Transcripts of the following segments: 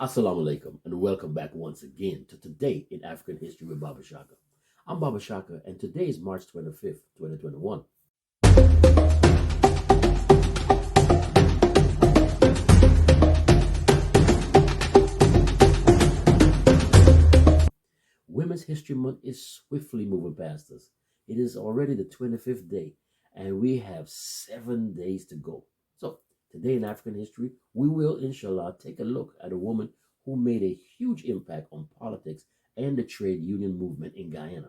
Assalamu alaikum and welcome back once again to Today in African History with Baba Shaka. I'm Baba Shaka and today is March 25th, 2021. Women's History Month is swiftly moving past us. It is already the 25th day and we have 7 days to go. So, today in African history, we will, inshallah, take a look at a woman who made a huge impact on politics and the trade union movement in Guyana.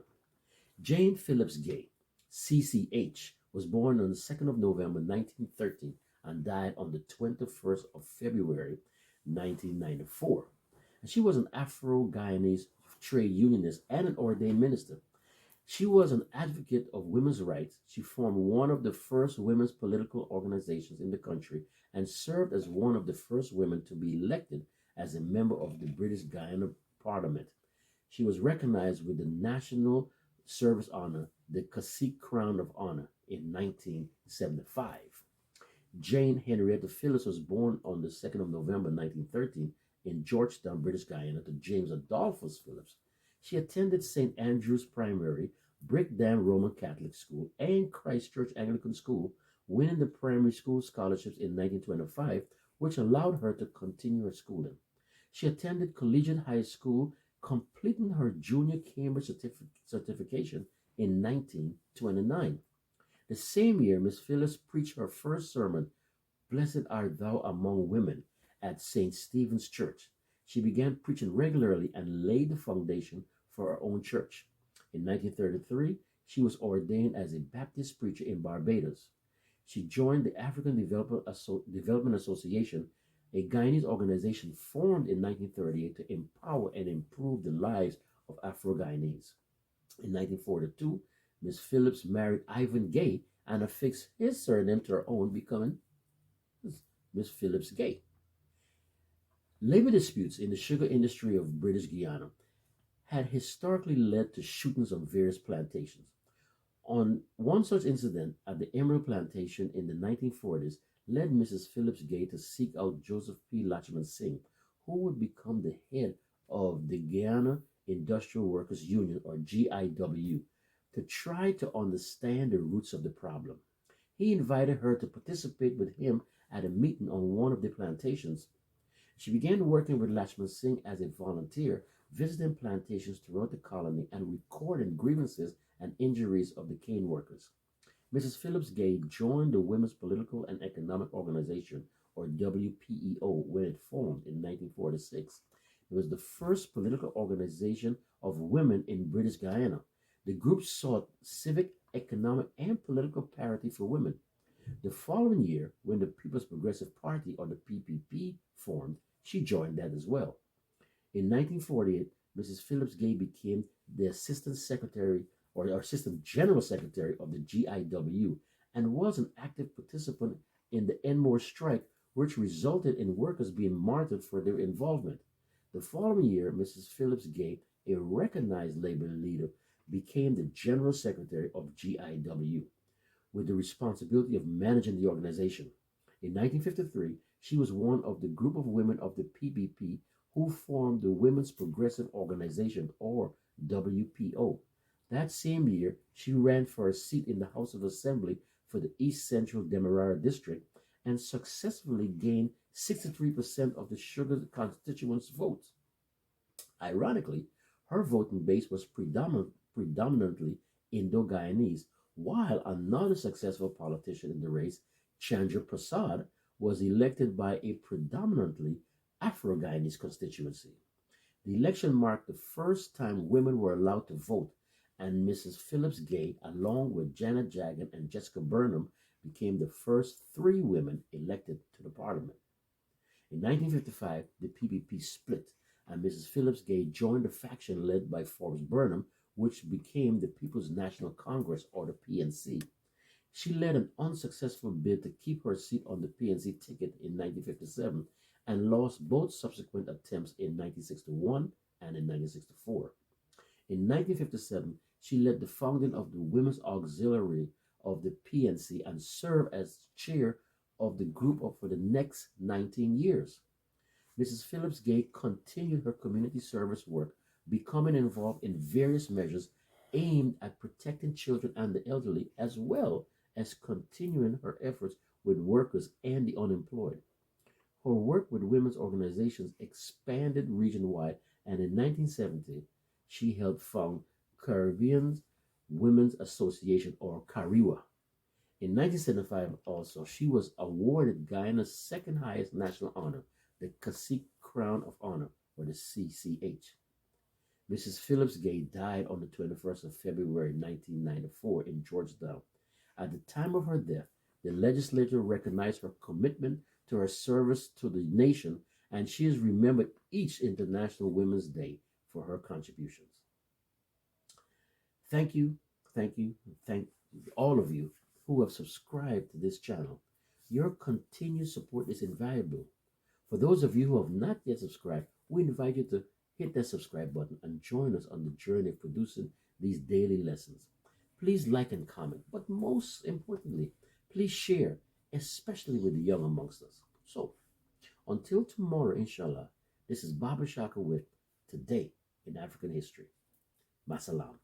Jane Phillips-Gay, CCH, was born on the 2nd of November 1913 and died on the 21st of February 1994. And she was an Afro-Guyanese trade unionist and an ordained minister. She was an advocate of women's rights. She formed one of the first women's political organizations in the country and served as one of the first women to be elected as a member of the British Guyana Parliament. She was recognized with the National Service Honor, the Cacique Crown of Honor, in 1975. Jane Henrietta Phillips was born on the 2nd of November 1913 in Georgetown, British Guyana, to James Adolphus Phillips. She attended St. Andrew's Primary, Brickdam Roman Catholic School, and Christ Church Anglican School, winning the primary school scholarships in 1925, which allowed her to continue her schooling. She attended Collegiate High School, completing her junior Cambridge certification in 1929. The same year, Miss Phillips preached her first sermon, Blessed art thou among women, at St. Stephen's Church. She began preaching regularly and laid the foundation for her own church. In 1933, she was ordained as a Baptist preacher in Barbados. She joined the African Development Association, a Guyanese organization formed in 1938 to empower and improve the lives of Afro-Guyanese. In 1942, Miss Phillips married Ivan Gay and affixed his surname to her own, becoming Miss Phillips-Gay. Labor disputes in the sugar industry of British Guiana had historically led to shootings on various plantations. On one such incident at the Emerald Plantation in the 1940s led Mrs. Phillips-Gay to seek out Joseph P. Lachman Singh, who would become the head of the Guyana Industrial Workers Union, or GIW, to try to understand the roots of the problem. He invited her to participate with him at a meeting on one of the plantations. She began working with Lachman Singh as a volunteer, visiting plantations throughout the colony and recording grievances and injuries of the cane workers. Mrs. Phillips-Gay joined the Women's Political and Economic Organization, or WPEO, when it formed in 1946. It was the first political organization of women in British Guyana. The group sought civic, economic, and political parity for women. The following year, when the People's Progressive Party, or the PPP, formed, she joined that as well. In 1948, Mrs. Phillips-Gay became the Assistant Secretary or Assistant General Secretary of the GIW and was an active participant in the Enmore strike, which resulted in workers being martyred for their involvement. The following year, Mrs. Phillips-Gay, a recognized labor leader, became the General Secretary of GIW, with the responsibility of managing the organization. In 1953, she was one of the group of women of the PPP who formed the Women's Progressive Organization, or WPO. That same year, she ran for a seat in the House of Assembly for the East Central Demerara District and successfully gained 63% of the sugar constituents' votes. Ironically, her voting base was predominantly Indo-Guyanese, while another successful politician in the race, Chandra Prasad, was elected by a predominantly Afro-Guyanese constituency. The election marked the first time women were allowed to vote, and Mrs. Phillips-Gay, along with Janet Jagan and Jessica Burnham, became the first three women elected to the parliament. In 1955, the PPP split, and Mrs. Phillips-Gay joined a faction led by Forbes Burnham, which became the People's National Congress, or the PNC. She led an unsuccessful bid to keep her seat on the PNC ticket in 1957 and lost both subsequent attempts in 1961 and in 1964. In 1957, she led the founding of the Women's Auxiliary of the PNC and served as chair of the group for the next 19 years. Mrs. Phillips-Gay continued her community service work, becoming involved in various measures aimed at protecting children and the elderly, as well as continuing her efforts with workers and the unemployed. Her work with women's organizations expanded region-wide, and in 1970, she helped found Caribbean Women's Association, or CARIWA. In 1975, also, she was awarded Guyana's second highest national honor, the Cacique Crown of Honor, or the CCH. Mrs. Phillips-Gay died on the 21st of February 1994 in Georgetown. At the time of her death, the legislature recognized her commitment to her service to the nation, and she is remembered each International Women's Day for her contributions. Thank you, thank all of you who have subscribed to this channel. Your continued support is invaluable. For those of you who have not yet subscribed, we invite you to hit that subscribe button and join us on the journey of producing these daily lessons. Please like and comment, but most importantly, please share, especially with the young amongst us. So, until tomorrow, inshallah, this is Baba Shaka with Today in African History. Masalam.